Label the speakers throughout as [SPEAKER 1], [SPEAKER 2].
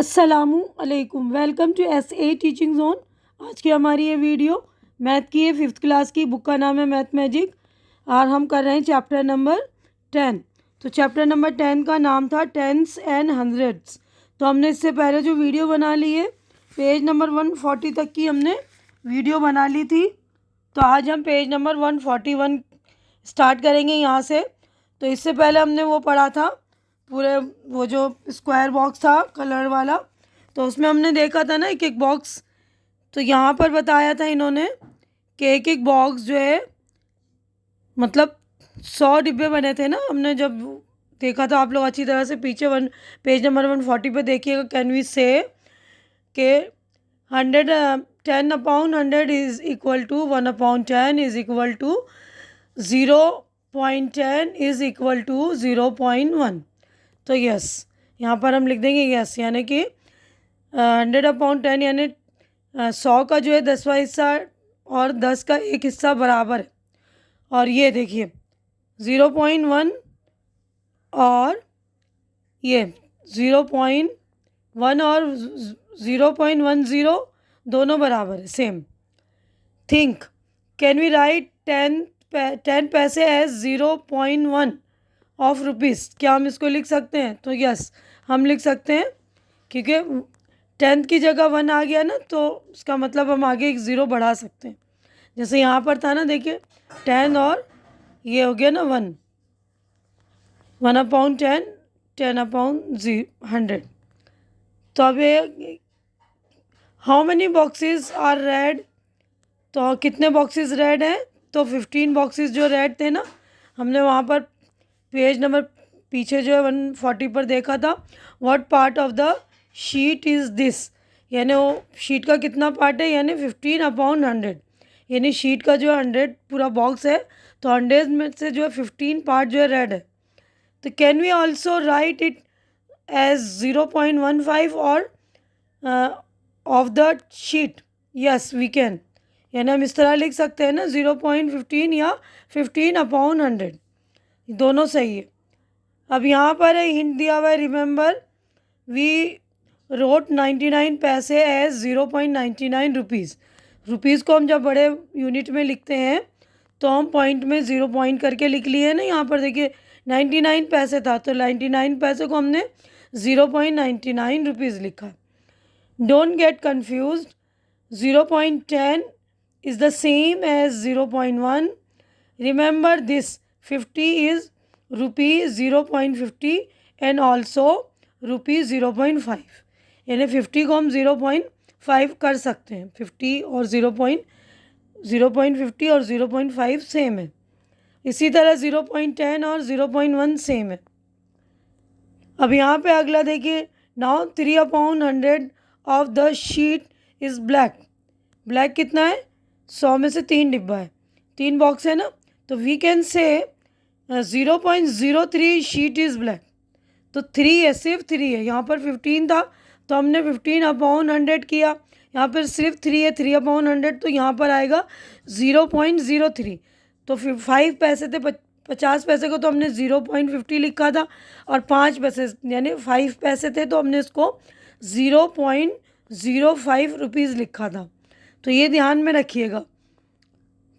[SPEAKER 1] अस्सलामु अलैकुम, welcome to SA teaching zone. आज की हमारी ये वीडियो मैथ की है, 5th क्लास की। बुक का नाम है मैथ मैजिक और हम कर रहे हैं चैप्टर नंबर 10। तो चैप्टर नंबर 10 का नाम था टेंस एंड हंड्रेड्स। तो हमने इससे पहले जो वीडियो बना ली है, पेज नंबर 140 तक की हमने वीडियो बना ली थी। तो आज हम पेज नंबर 141 स्टार्ट करेंगे यहाँ से। तो इससे पहले हमने वो पढ़ा था पूरे, वो जो स्क्वायर बॉक्स था कलर वाला, तो उसमें हमने देखा था ना एक एक बॉक्स। तो यहाँ पर बताया था इन्होंने कि एक एक बॉक्स जो है मतलब 100 डिब्बे बने थे ना। हमने जब देखा था, आप लोग अच्छी तरह से पीछे पेज नंबर 140 पे देखिएगा। कैन वी से के 10/100 is equal to 1/10 is equal to 0.10 is equal to 0.1। तो यस, यहाँ पर हम लिख देंगे यस, यानी कि 100/10 यानी 100 का जो है 10वां हिस्सा और 10 का एक हिस्सा बराबर है। और ये देखिए 0.1 और ये 0.1 और 0.10 दोनों बराबर है, same. Think, can we write 10 पैसे एज 0.1 ऑफ रुपीज़। क्या हम इसको लिख सकते हैं? तो यस, हम लिख सकते हैं, क्योंकि 10 की जगह 1 आ गया ना, तो उसका मतलब हम आगे एक ज़ीरो बढ़ा सकते हैं। जैसे यहाँ पर था ना, देखिए 10 और ये हो गया ना 1, 1/10, 10/100। तो अब ये how many boxes are red, तो कितने बॉक्सेस रेड हैं? तो 15 बॉक्सेस जो रेड थे ना, हमने वहाँ पर पेज नंबर पीछे जो है 140 पर देखा था। What part of the sheet is this, यानी वो शीट का कितना पार्ट है, यानी 15/100, यानी शीट का जो है 100 पूरा बॉक्स है, तो 100 में से जो है 15 पार्ट जो है रेड है। तो can we also write it as 0.15 और of the sheet? Yes we can, यानी हम इस तरह लिख सकते हैं ना, 0.15 या 15/100, दोनों सही है। अब यहाँ पर है हिंट दिया हुआ है, रिमेंबर वी रोट 99 पैसे एज 0.99 रुपीज़। रुपीज़ को हम जब बड़े यूनिट में लिखते हैं तो हम पॉइंट में 0 पॉइंट करके लिख लिए ना। यहाँ पर देखिए 99 पैसे था, तो 99 पैसे को हमने 0.99 रुपीज़ लिखा। Don't get confuse, 0.10 is the same as 0.1। Remember this, 50 is rupees 0.50 and also rupees 0.5, यानी 50 को हम 0.5 कर सकते हैं। 50 और 0.50 और 0.5 सेम है। इसी तरह 0.10 और 0.1 सेम है। अब यहाँ पे अगला देखिए, now 3/100 of the sheet is black. Black कितना है? 100 में से 3 डिब्बा है, 3 बॉक्स है ना, तो we can say 0.03 sheet is black. तो 3 है, सिर्फ 3 है। यहाँ पर 15 था तो हमने 15/100 किया। यहाँ पर सिर्फ 3 है, 3/100, तो यहाँ पर आएगा 0.03। तो 5 पैसे थे, 50 पैसे को तो हमने 0.50 लिखा था, और 5 पैसे यानी 5 पैसे थे तो हमने इसको 0.05 रुपीज़ लिखा था। तो ये ध्यान में रखिएगा।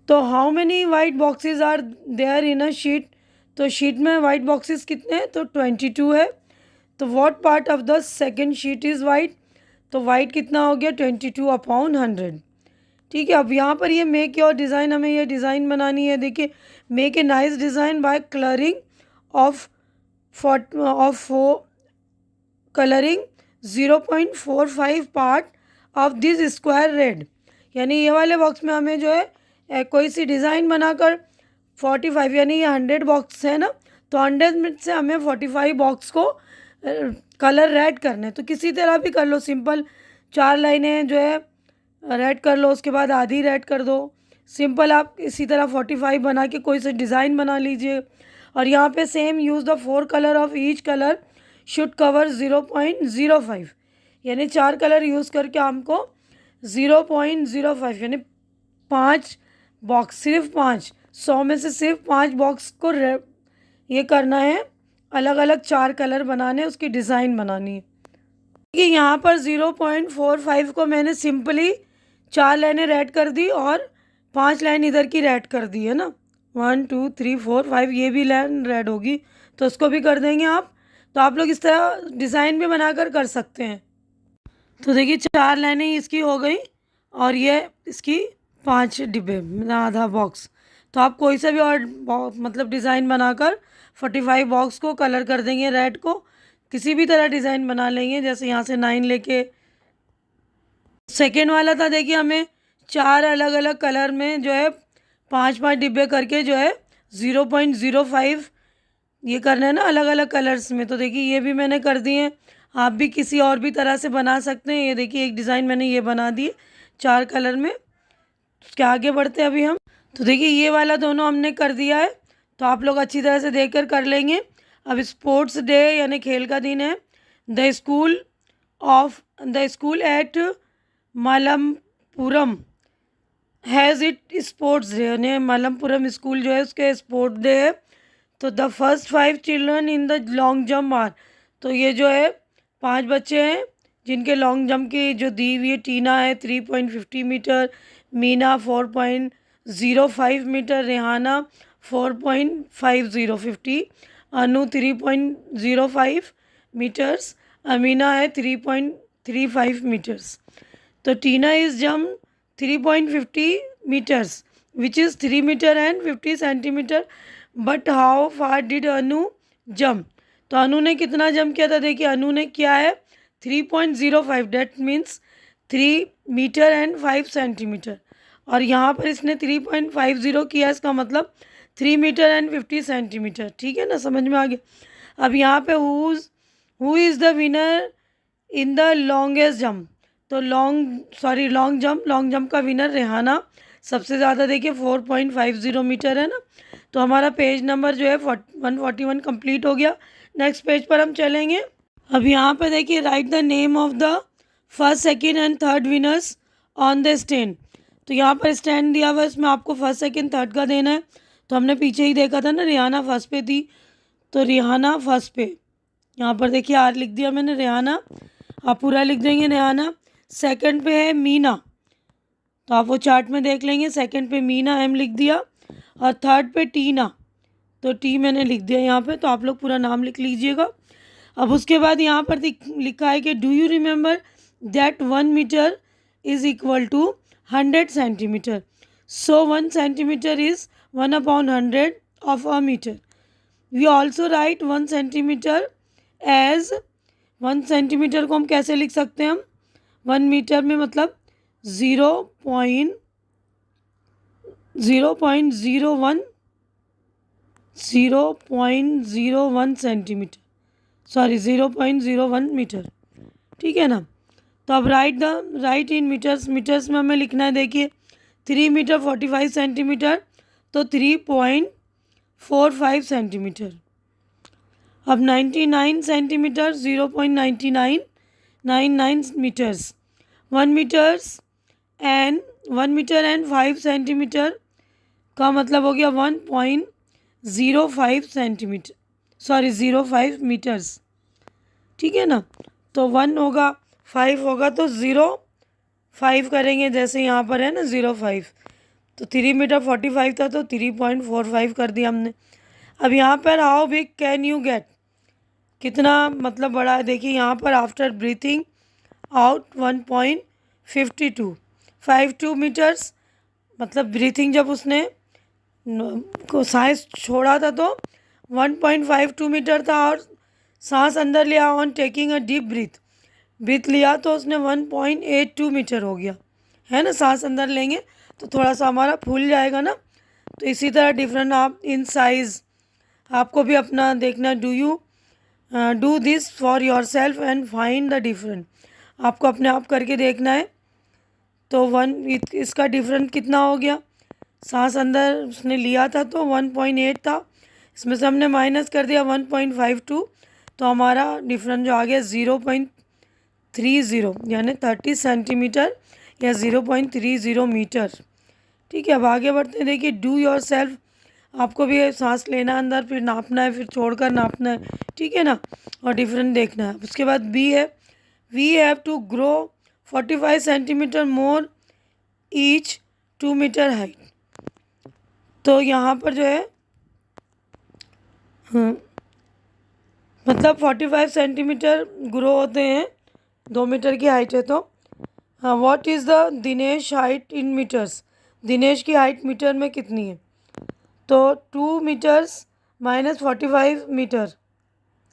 [SPEAKER 1] तो how many white boxes are there in a sheet, तो शीट में वाइट बॉक्सेस कितने हैं? तो 22 है। तो what part of the second sheet is white, तो वाइट कितना हो गया? 22/100। ठीक है। अब यहाँ पर ये मेक योर डिज़ाइन, हमें ये डिज़ाइन बनानी है। देखिए, make a nice design by colouring of 0.45 part of this square red, यानी ये वाले बॉक्स में हमें जो है कोई सी डिज़ाइन बनाकर 45, यानी ये 100 बॉक्स है ना, तो 100 में से हमें 45 बॉक्स को कलर रेड करने। तो किसी तरह भी कर लो, सिंपल 4 लाइनें जो है रेड कर लो, उसके बाद आधी रेड कर दो। सिंपल आप इसी तरह 45 बना के कोई सा डिज़ाइन बना लीजिए। और यहाँ पे same use the 4 colour of each colour should cover 0.05, यानी 4 कलर यूज़ करके हमको 0.05 यानी 5 बॉक्स, सिर्फ 5, 100 में से सिर्फ 5 बॉक्स को ये करना है, अलग अलग 4 कलर बनाने, उसकी डिज़ाइन बनानी है। कि यहाँ पर 0.45 को मैंने सिंपली 4 लाइनें रेड कर दी और 5 लाइन इधर की रेड कर दी है ना, 1 2 3 4 5, ये भी लाइन रेड होगी तो उसको भी कर देंगे आप। तो आप लोग इस तरह डिज़ाइन भी बनाकर कर सकते हैं। तो देखिए 4 लाइनें इसकी हो गई और ये इसकी 5 डिब्बे, आधा बॉक्स। तो आप कोई सा भी और मतलब डिज़ाइन बनाकर 45 बॉक्स को कलर कर देंगे रेड को, किसी भी तरह डिज़ाइन बना लेंगे। जैसे यहाँ से 9 लेके सेकेंड वाला था, देखिए हमें 4 अलग अलग कलर में जो है 5-5 डिब्बे करके जो है 0.05 ये करना है ना, अलग अलग कलर्स में। तो देखिए ये भी मैंने कर दिए हैं, आप भी किसी और भी तरह से बना सकते हैं। ये देखिए एक डिज़ाइन मैंने ये बना दी 4 कलर में। उसके आगे बढ़ते हैं अभी हम। तो देखिए ये वाला दोनों हमने कर दिया है, तो आप लोग अच्छी तरह से देखकर कर लेंगे। अब स्पोर्ट्स डे यानी खेल का दिन है। The school at Malampuram has it sports day, यानी मलमपुरम स्कूल जो है उसके स्पोर्ट डे है। तो the first 5 children in the long jump are, तो ये जो है 5 बच्चे हैं जिनके लॉन्ग जंप की जो दी हुई है, टीना है 3.50 metre, Meena 4.05 metre, Rehana 4.50, Anu 3.05 metres, Amina है 3.35 मीटर्स। तो Tina is jump 3.50 meters, which is 3 meter and 50 centimeter. But how far did Anu jump, तो अनु ने कितना जंप किया था? देखिए अनु ने किया है 3.05, that means 3 metre and 5 centimetre. और यहाँ पर इसने 3.50 किया, इसका मतलब 3 मीटर एंड 50 सेंटीमीटर। ठीक है ना, समझ में आ गया। अब यहाँ पे who is the winner in the longest jump, तो लॉन्ग जंप का विनर रेहाना सबसे ज़्यादा, देखिए 4.50 मीटर है ना। तो हमारा पेज नंबर जो है 141 कंप्लीट हो गया। नेक्स्ट पेज पर हम चलेंगे। अब यहाँ पे देखिए right the name of the first second and third winners on the stand. तो यहाँ पर स्टैंड दिया हुआ है, इसमें आपको फर्स्ट सेकेंड थर्ड का देना है। तो हमने पीछे ही देखा था ना, रेहाना फर्स्ट पे थी, तो रेहाना फर्स्ट पे, यहाँ पर देखिए आर लिख दिया मैंने, रेहाना आप पूरा लिख देंगे रेहाना। सेकंड पे है मीना, तो आप वो चार्ट में देख लेंगे, सेकंड पे मीना एम लिख दिया। और थर्ड पे टीना, तो टी मैंने लिख दिया यहाँ पे, तो आप लोग पूरा नाम लिख लीजिएगा। अब उसके बाद यहाँ पर लिखा है कि do you remember that 1 metre is equal to 100 centimetre, so 1 centimetre is 1/100 of a metre. We also write 1 centimetre as 1 centimetre को हम कैसे लिख सकते हैं? हम 1 मीटर में मतलब 0.01 सेंटीमीटर, सॉरी 0.01 मीटर। ठीक है ना। तो अब राइट इन मीटर्स में हमें लिखना है, देखिए 3 मीटर 45 सेंटीमीटर, तो 3.45 सेंटीमीटर। अब 99 centimetre 0.9999 metres, 1 metre and 5 centimetre का मतलब हो गया 1.05 सेंटीमीटर, सॉरी 05 मीटर्स। ठीक है ना। तो 1 होगा 5 होगा तो 0.5 करेंगे, जैसे यहाँ पर है ना 0.5, तो 3 मीटर 45 था तो 3.45 कर दिया हमने। अब यहाँ पर how big can you get, कितना मतलब बड़ा है? देखिए यहाँ पर आफ्टर ब्रीथिंग आउट 1.52 मीटर्स, मतलब ब्रीथिंग जब उसने को सांस छोड़ा था तो 1.52 मीटर था, और सांस अंदर लिया on taking a deep breath लिया तो उसने 1.82 मीटर हो गया, है ना। सांस अंदर लेंगे तो थोड़ा सा हमारा फूल जाएगा ना। तो इसी तरह डिफरेंट आप इन साइज़ आपको भी अपना देखना, do this for your self and find the different, आपको अपने आप करके देखना है। तो इसका डिफरेंट कितना हो गया? सांस अंदर उसने लिया था तो 1.8 था, इसमें से हमने माइनस कर दिया 1.52, तो हमारा डिफरेंट जो आ गया 0.30 यानी 30 सेंटीमीटर या 0.30 मीटर। ठीक है, अब आगे बढ़ते हैं। देखिए डू योर सेल्फ, आपको भी सांस लेना अंदर, फिर नापना है, फिर छोड़कर नापना है। ठीक है ना, और डिफरेंट देखना है। उसके बाद बी है we have to grow 45 centimetre more each 2 metre height. तो यहाँ पर जो है मतलब 45 सेंटीमीटर ग्रो होते हैं, 2 मीटर की हाइट है। तो what is the Dinesh height in metres, Dinesh की हाइट मीटर में कितनी है? तो 2 मीटर्स माइनस 45 मीटर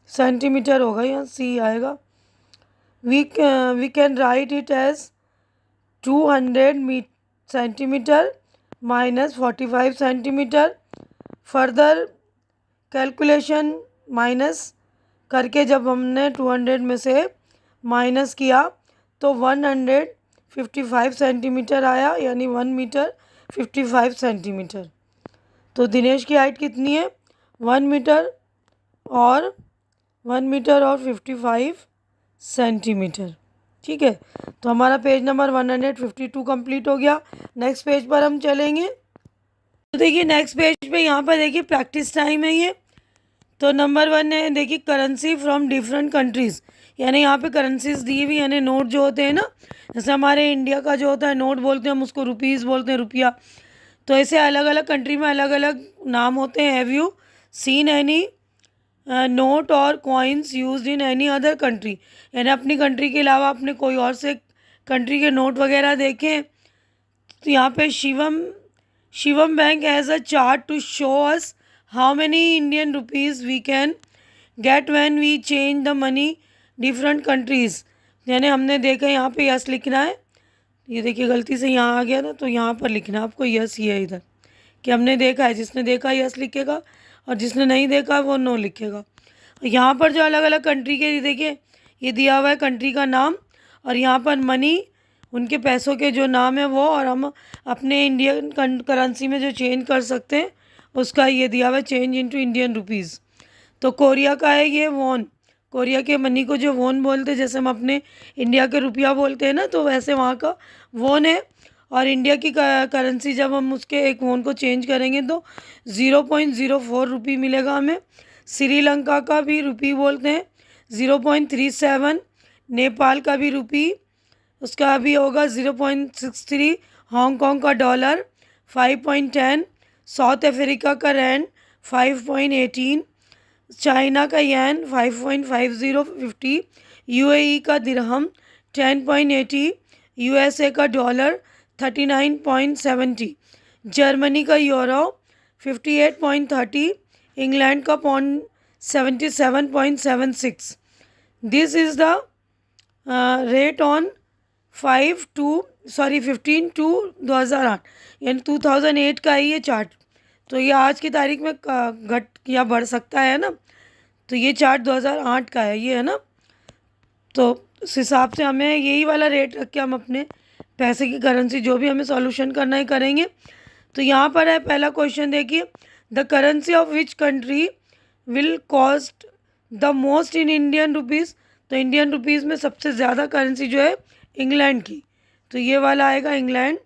[SPEAKER 1] सेंटीमीटर होगा, यहाँ सी आएगा। We can write it as 200 centimetre minus 45 centimetre. Further calculation minus करके जब हमने 200 में से माइनस किया तो 155 सेंटीमीटर आया, यानी 1 मीटर 55 सेंटीमीटर। तो दिनेश की हाइट कितनी है? 1 मीटर और 55 सेंटीमीटर। ठीक है, तो हमारा पेज नंबर 152 कंप्लीट हो गया। नेक्स्ट पेज पर हम चलेंगे। तो देखिए नेक्स्ट पेज पे यहाँ पर देखिए प्रैक्टिस टाइम है ये। तो नंबर 1 है देखिए करेंसी फ्रॉम डिफरेंट कंट्रीज़, यानी यहाँ पे करेंसीज दी हुई, यानी नोट जो होते हैं ना, जैसे हमारे इंडिया का जो होता है नोट बोलते हैं हम उसको, रुपीज़ बोलते हैं रुपया। तो ऐसे अलग अलग कंट्री में अलग अलग नाम होते हैं। Have you seen any note or coins used in any other country, यानी अपनी कंट्री के अलावा अपने कोई और से कंट्री के नोट वगैरह देखें। तो यहाँ पे Shivam bank has a chart to show us how many Indian rupees we can get when we change the money different countries. यानी हमने देखा यहाँ पे यस लिखना है, ये देखिए गलती से यहाँ आ गया ना, तो यहाँ पर लिखना है आपको यस ही है इधर, कि हमने देखा है। जिसने देखा यस लिखेगा और जिसने नहीं देखा वो नो लिखेगा। यहाँ पर जो अलग अलग कंट्री के देखिए ये दिया हुआ है कंट्री का नाम, और यहाँ पर मनी उनके पैसों के जो नाम है वो, और हम अपने इंडियन करेंसी में जो चेंज कर सकते हैं उसका ये दिया हुआ है, चेंज इनटू इंडियन रुपीज़। तो कोरिया का है ये वॉन, कोरिया के मनी को जो वॉन बोलते हैं, जैसे हम अपने इंडिया के रुपया बोलते हैं ना, तो वैसे वहाँ का वॉन है। और इंडिया की करेंसी जब हम उसके एक वॉन को चेंज करेंगे तो 0.04 रुपी मिलेगा हमें। श्रीलंका का भी रुपी बोलते हैं 0.37, नेपाल का भी रुपी उसका भी होगा 0.63, हांगकांग का डॉलर 5.10, साउथ अफ्रीका का रैंड 5.18, चाइना का येन 5.50, यूएई का दिरहम 10.80, यूएसए का डॉलर 39.70, जर्मनी का यूरो 58.30, इंग्लैंड का pound 77.76। This is the rate on 15 two 2008, यानी 2008 का ही ये चार्ट। तो ये आज की तारीख में घट या बढ़ सकता है ना, तो ये चार्ट 2008 का है ये, है ना। तो उस हिसाब से हमें यही वाला रेट रख के हम अपने पैसे की करेंसी जो भी हमें सॉल्यूशन करना है करेंगे। तो यहाँ पर है पहला क्वेश्चन देखिए, the currency of which country will cost the most in Indian rupees. तो इंडियन रुपीज़ में सबसे ज़्यादा करेंसी जो है इंग्लैंड की, तो ये वाला आएगा इंग्लैंड।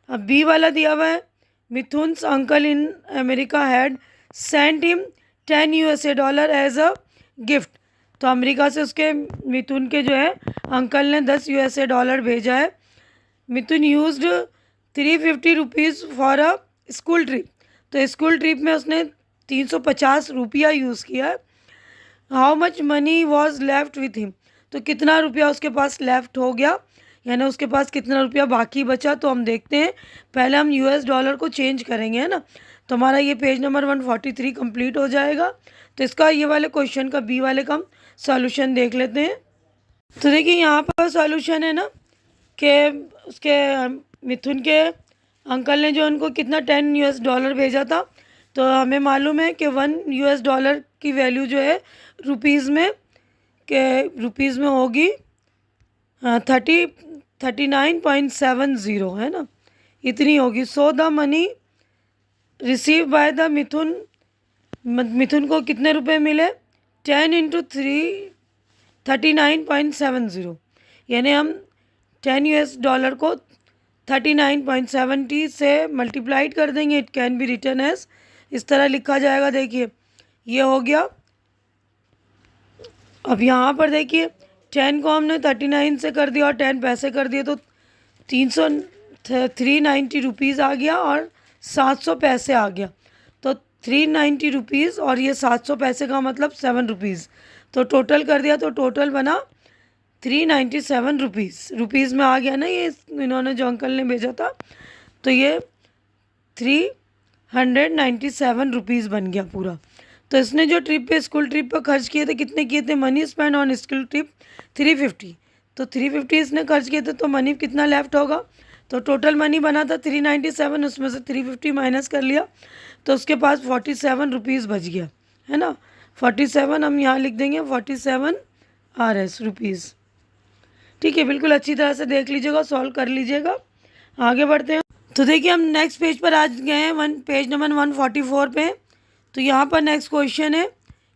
[SPEAKER 1] अब बी वाला दिया हुआ है, Mithun's uncle in America had sent him 10 USA dollar as a gift. तो अमेरिका से उसके मिथुन के जो है अंकल ने 10 यूएसए डॉलर भेजा है। Mithun used 350 rupees for a school trip. तो स्कूल ट्रिप में उसने 350 रुपया यूज़ किया है। How much money was left with him. तो कितना रुपया उसके पास लेफ्ट हो गया, यानी उसके पास कितना रुपया बाकी बचा। तो हम देखते हैं, पहले हम यूएस डॉलर को चेंज करेंगे, है ना। तो हमारा ये पेज नंबर 143 कंप्लीट हो जाएगा। तो इसका ये वाले क्वेश्चन का बी वाले का हम सॉल्यूशन देख लेते हैं। तो देखिए यहाँ पर सॉल्यूशन है ना, कि उसके मिथुन के अंकल ने जो उनको कितना 10 यूएस डॉलर भेजा था। तो हमें मालूम है कि 1 यूएस डॉलर की वैल्यू जो है रुपीज़ में, के रुपीज़ में होगी 39.70, है ना, इतनी होगी। So the money receive by the Mithun को कितने रुपए मिले, 10 इंटू 3 39.70, यानी हम 10 यूएस डॉलर को 39.70 से मल्टीप्लाइड कर देंगे। It can be written as, इस तरह लिखा जाएगा। देखिए ये हो गया। अब यहाँ पर देखिए 10 को हमने 39 से कर दिया और 10 पैसे कर दिए तो 390 रुपीज़ आ गया और 700 पैसे आ गया। तो 390 रुपीज़ और ये 700 पैसे का मतलब 7 रुपीज़, तो टोटल कर दिया तो टोटल बना 397 रुपीज़ में आ गया ना। ये इन्होंने जो अंकल ने भेजा था तो ये 397 रुपीज़ बन गया पूरा। तो इसने जो ट्रिप पे स्कूल ट्रिप पर खर्च किए थे, कितने किए थे? Money spend on school trip 350। तो 350 इसने खर्च किए थे तो मनी कितना लेफ्ट होगा? तो टोटल मनी बना था 397, उसमें से 350 माइनस कर लिया तो उसके पास 47 रुपीज़ बच गया, है ना। 47 हम यहाँ लिख देंगे, 47 RS रुपीज़। ठीक है, बिल्कुल अच्छी तरह से देख लीजिएगा, सॉल्व कर लीजिएगा। आगे बढ़ते हैं। तो देखिए हम नेक्स्ट पेज पर आ गए हैं, पेज नंबर 144 पे। तो यहाँ पर नेक्स्ट क्वेश्चन है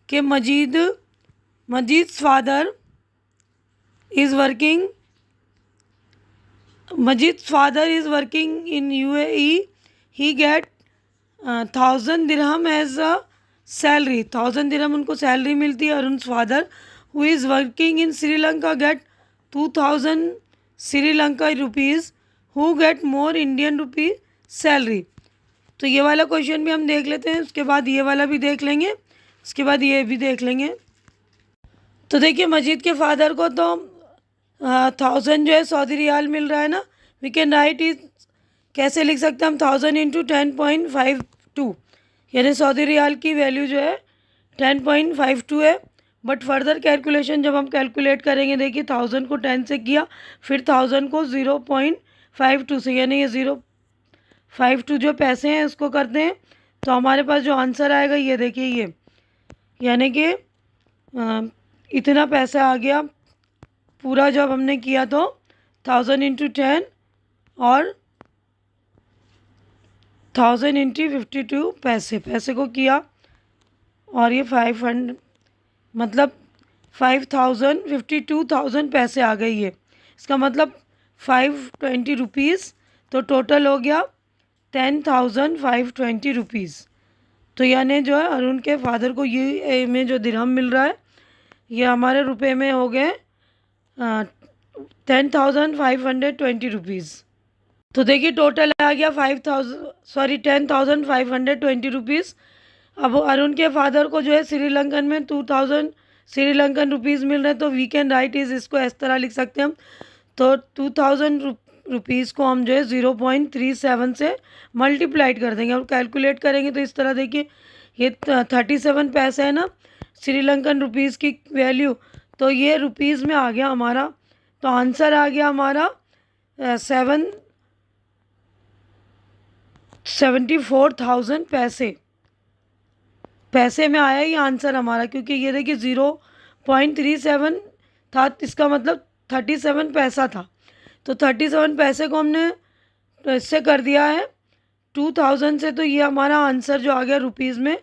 [SPEAKER 1] कि Majid father is working in UAE, he get 1000 dirham as a salary. 1000 दिरहम उनको सैलरी मिलती है। Arun father who is working in Sri Lanka get 2000 Sri Lanka rupees, who get more Indian rupee salary. तो ये वाला क्वेश्चन भी हम देख लेते हैं, उसके बाद ये वाला भी देख लेंगे, उसके बाद ये भी देख लेंगे। तो देखिए मजीद के फादर को तो 1000 जो है सऊदी रियाल मिल रहा है ना। वी कैन राइट इज, कैसे लिख सकते हैं हम? 1000 इंटू 10.52, यानी सऊदी रियाल की वैल्यू जो है 10.52 है। बट फर्दर कैलकुलेशन जब हम कैलकुलेट करेंगे, देखिए 1000 को 10 से किया, फिर 1000 को 0.52 से, यानी ये 0.52 जो पैसे हैं उसको करते हैं तो हमारे पास जो आंसर आएगा ये देखिए, ये यानी कि इतना पैसा आ गया पूरा जब हमने किया तो 1000 इंटू 10 और 1000 इंटू 52 पैसे को किया और ये 500 मतलब 52,000 पैसे आ गई है। इसका मतलब 520 रुपीज़, तो टोटल हो गया 10,520 रुपीज़। तो यानी जो है अरुण के फादर को ये में जो दिरहम मिल रहा है ये हमारे रुपए में हो गए 10,520 रुपीज़। तो देखिए टोटल आ गया 10,520 रुपीज़। अब अरुण के फादर को जो है श्रीलंकन में 2000 श्रीलंकन रुपीज़ मिल रहे हैं, तो वी कैन राइट इज़, इसको इस तरह लिख सकते हैं हम। तो 2000 रुपीज़ को हम जो है 0.37 से मल्टीप्लाइड कर देंगे और कैलकुलेट करेंगे तो इस तरह देखिए ये 37 पैसे है ना श्रीलंकन रुपीज़ की वैल्यू, तो ये रुपीज़ में आ गया हमारा। तो आंसर आ गया हमारा 74,000 पैसे में आया ये आंसर हमारा, क्योंकि ये देखिए 0.37 था, इसका मतलब 37 पैसा था। तो 37 पैसे को हमने तो इससे कर दिया है 2000 से, तो ये हमारा आंसर जो आ गया रुपीज़ में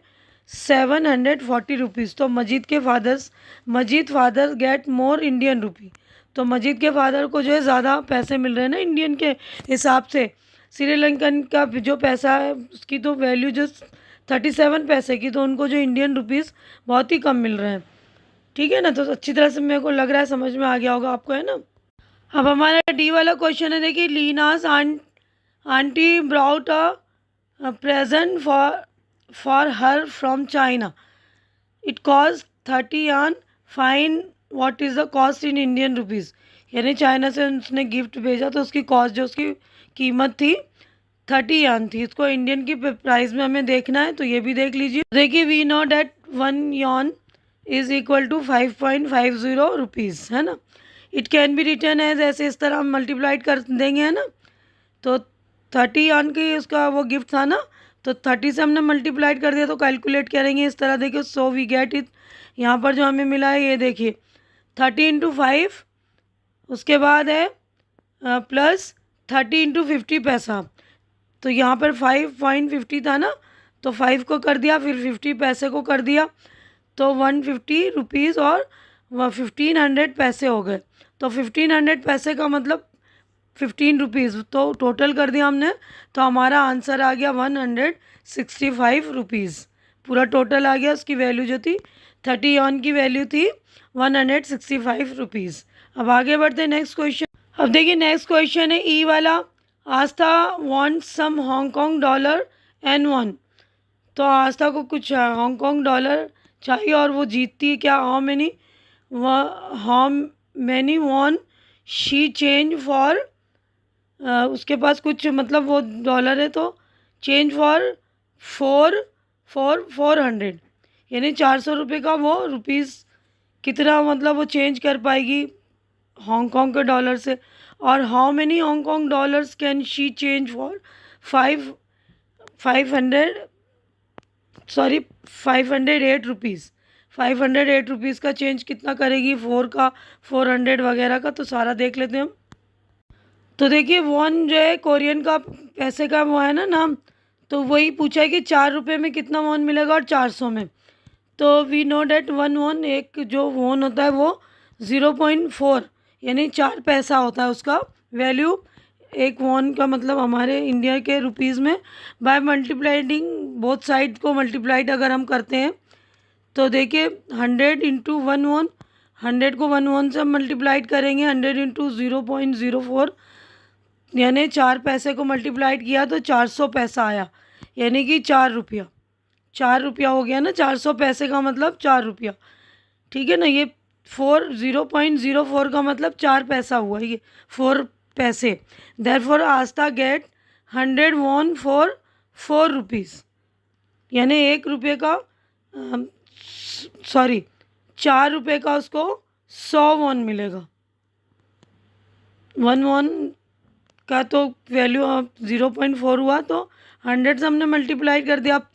[SPEAKER 1] 740 रुपीज़। तो Majid father get more Indian rupee. तो मजीद के फादर को जो है ज़्यादा पैसे मिल रहे हैं ना इंडियन के हिसाब से। श्रीलंकन का जो पैसा है उसकी तो वैल्यू जो 37 पैसे की, तो उनको जो इंडियन रुपीज़ बहुत ही कम मिल रहे हैं। ठीक है ना, तो अच्छी तरह से मेरे को लग रहा है समझ में आ गया होगा आपको, है ना। अब हमारा डी वाला क्वेश्चन है, देखिए Leena's aunty brought a present for her from China, it cost 30 yuan, find what is the cost in Indian rupees. यानी चाइना से उसने गिफ्ट भेजा तो उसकी कॉस्ट जो उसकी कीमत थी 30 यान थी। इसको इंडियन की प्राइस में हमें देखना है, तो ये भी देख लीजिए। देखिए वी नो डैट 1 यान इज़ इक्वल टू 5.50 रुपीज़, है ना। It can be return as, ऐसे इस तरह हम मल्टीप्लाइड कर देंगे, है ना। तो 30 यान की उसका वो गिफ्ट था ना, तो 30 से हमने मल्टीप्लाइड कर दिया, तो कैलकुलेट करेंगे इस तरह, देखिए सो वी गेट इट। यहाँ पर जो हमें मिला है ये देखिए 30 इंटू 5, उसके बाद है प्लस 30 इंटू 50 पैसा। तो यहाँ पर 5.50 था ना, तो 5 को कर दिया, फिर 50 पैसे को कर दिया, तो 150 रुपीज़ और 1500 पैसे हो गए। तो 1500 पैसे का मतलब 15 रुपीज़, तो टोटल कर दिया हमने, तो हमारा आंसर आ गया 165 रुपीज़। पूरा टोटल आ गया, उसकी वैल्यू जो थी 30 यान की वैल्यू थी 165 रुपीज़। अब आगे बढ़ते हैं नेक्स्ट क्वेश्चन। अब देखिए नेक्स्ट क्वेश्चन है ई वाला। Aastha want some Hong Kong dollar and one. तो आस्था को कुछ हांगकांग डॉलर चाहिए और वो जीतती है क्या? How many won she change for, उसके पास कुछ मतलब वो डॉलर है तो चेंज फॉर 400, यानी 400 रुपये का वो रुपीज़ कितना मतलब वो चेंज कर पाएगी हांगकांग के डॉलर से। और how many Hong Kong dollars can she change for 508 rupees. 508 rupees का चेंज कितना करेगी? 4 का 400 वगैरह का, तो सारा देख लेते हैं हम। तो देखिए वॉन जो है कोरियन का पैसे का वो है ना नाम, तो वही पूछा है कि 4 रुपये में कितना वॉन मिलेगा और 400 में। तो वी नो डेट 1 वॉन, एक जो वॉन होता है वो 0.4 यानी 4 पैसा होता है उसका वैल्यू। एक वॉन का मतलब हमारे इंडिया के रुपीज़ में बाय मल्टीप्लाइडिंग बोथ साइड को मल्टीप्लाइड अगर हम करते हैं तो देखिए 100 इंटू 1 वॉन, 100 को 1 वॉन से हम मल्टीप्लाइड करेंगे, 100 इंटू 0.04 यानी 4 पैसे को मल्टीप्लाइड किया तो 400 पैसा आया, यानी कि 4 रुपया। 4 रुपया हो गया ना, 400 पैसे का मतलब 4 रुपया, ठीक है ना। ये 0.04 का मतलब 4 पैसा हुआ, ये 4 पैसे। Therefore Aastha get 100 won for 4 rupees, यानी 1 रुपये का 4 रुपये का उसको 100 वॉन मिलेगा। 1 वॉन का तो वैल्यू 0.4 हुआ तो 100 से हमने मल्टीप्लाई कर दिया। अब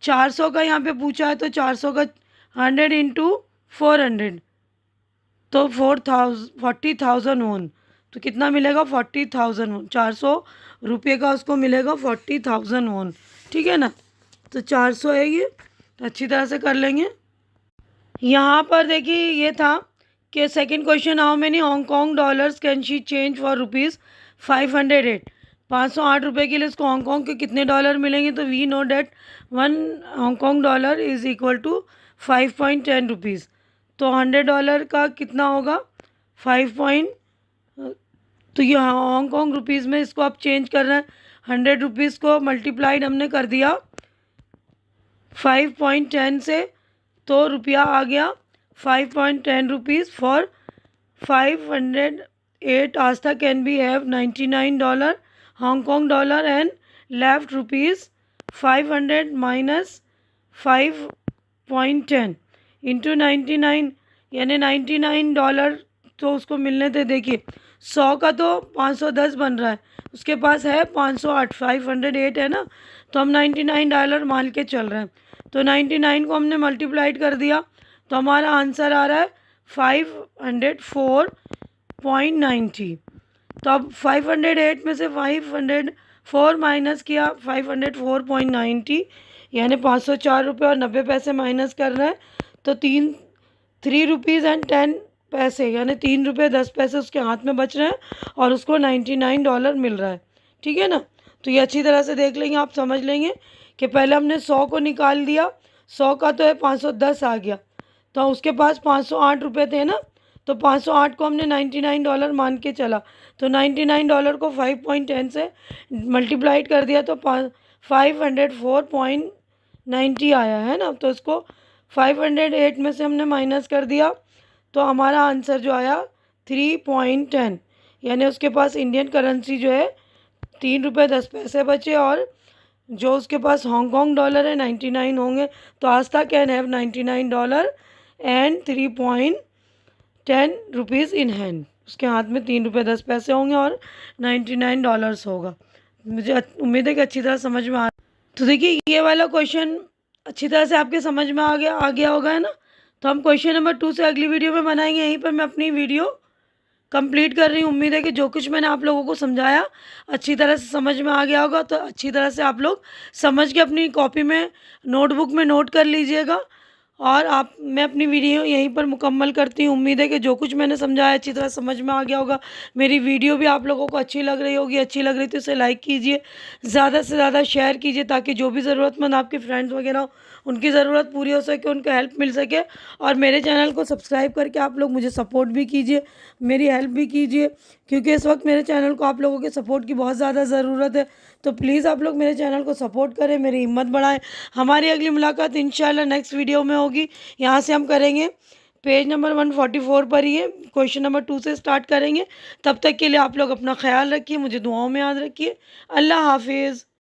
[SPEAKER 1] 400 का यहाँ पे पूछा है तो 400 का 100 इंटू 400 तो 40,000 वॉन, तो कितना मिलेगा? 40,000 वॉन। 400 रुपये का उसको मिलेगा 40,000 वॉन, ठीक है ना। तो 400 है ये, तो अच्छी तरह से कर लेंगे। यहाँ पर देखिए ये था कि second question, how many Hong Kong dollars can she change for rupees 508। 508 रुपये के लिए उसको हांगकांग के कितने डॉलर मिलेंगे? तो we know that 1 Hong Kong dollar is equal to 5.10 rupees. तो 100 डॉलर का कितना होगा? 5 तो ये हांगकांग रुपीज़ में इसको आप चेंज कर रहे हैं। 100 रुपीज़ को मल्टीप्लाइड हमने कर दिया 5.10 से, तो रुपया आ गया 5.10 rupees for 508 Aastha can be have 99 dollar Hong Kong dollar and left rupees 500 minus 5.10 into 99 यानी 99 डॉलर तो उसको मिलने थे। देखिए 100 का तो 510 बन रहा है, उसके पास है 508, 508 है ना, तो हम 99 डॉलर मान के चल रहे हैं। तो 99 को हमने मल्टीप्लाइड कर दिया तो हमारा आंसर आ रहा है 504.90। तो अब 508 में से 504 माइनस किया 504.90 यानी 504 रुपये और 90 पैसे माइनस कर रहे हैं तो 3 रुपीज़ एंड 10 पैसे यानी 3 रुपये 10 पैसे उसके हाथ में बच रहे हैं और उसको 99 डॉलर मिल रहा है, ठीक है ना। तो ये अच्छी तरह से देख लेंगे, आप समझ लेंगे कि पहले हमने 100 को निकाल दिया, 100 का तो है 510 आ गया, तो उसके पास 508 रुपये थे ना, तो 508 को हमने 99 डॉलर मान के चला, तो 99 डॉलर को 5.10 से मल्टीप्लाइड कर दिया तो 504.90 आया है ना। तो इसको 508 में से हमने माइनस कर दिया तो हमारा आंसर जो आया 3.10, यानी उसके पास इंडियन करेंसी जो है 3 रुपये 10 पैसे बचे और जो उसके पास हांगकांग डॉलर है 99 होंगे। तो Aastha can have 99 dollar and 3.10 rupees in hand, उसके हाथ में 3 रुपये 10 पैसे होंगे और 99 डॉलर्स होगा। मुझे उम्मीद है कि अच्छी तरह समझ में आ। तो देखिए ये वाला क्वेश्चन अच्छी तरह से आपके समझ में आ गया होगा, है ना। तो हम क्वेश्चन नंबर 2 से अगली वीडियो में बनाएंगे। यहीं पर मैं अपनी वीडियो कंप्लीट कर रही हूँ। उम्मीद है कि जो कुछ मैंने आप लोगों को समझाया अच्छी तरह से समझ में आ गया होगा। तो अच्छी तरह से आप लोग समझ के अपनी कॉपी में नोटबुक में नोट कर लीजिएगा और आप मैं अपनी वीडियो यहीं पर मुकम्मल करती हूँ। उम्मीद है कि जो कुछ मैंने समझाया अच्छी तरह समझ में आ गया होगा। मेरी वीडियो भी आप लोगों को अच्छी लग रही होगी, अच्छी लग रही तो इसे लाइक कीजिए, ज़्यादा से ज़्यादा शेयर कीजिए, ताकि जो भी ज़रूरतमंद आपके फ्रेंड्स वगैरह हो उनकी ज़रूरत पूरी हो सके, उनको हेल्प मिल सके। और मेरे चैनल को सब्सक्राइब करके आप लोग मुझे सपोर्ट भी कीजिए, मेरी हेल्प भी कीजिए, क्योंकि इस वक्त मेरे चैनल को आप लोगों के सपोर्ट की बहुत ज़्यादा ज़रूरत है। तो प्लीज़ आप लोग मेरे चैनल को सपोर्ट करें, मेरी हिम्मत बढ़ाएं। हमारी अगली मुलाकात इंशाल्लाह नेक्स्ट वीडियो में होगी। यहाँ से हम करेंगे पेज नंबर 144 पर ही है, क्वेश्चन नंबर 2 से स्टार्ट करेंगे। तब तक के लिए आप लोग अपना ख्याल रखिए, मुझे दुआओं में याद रखिए। अल्लाह हाफिज़।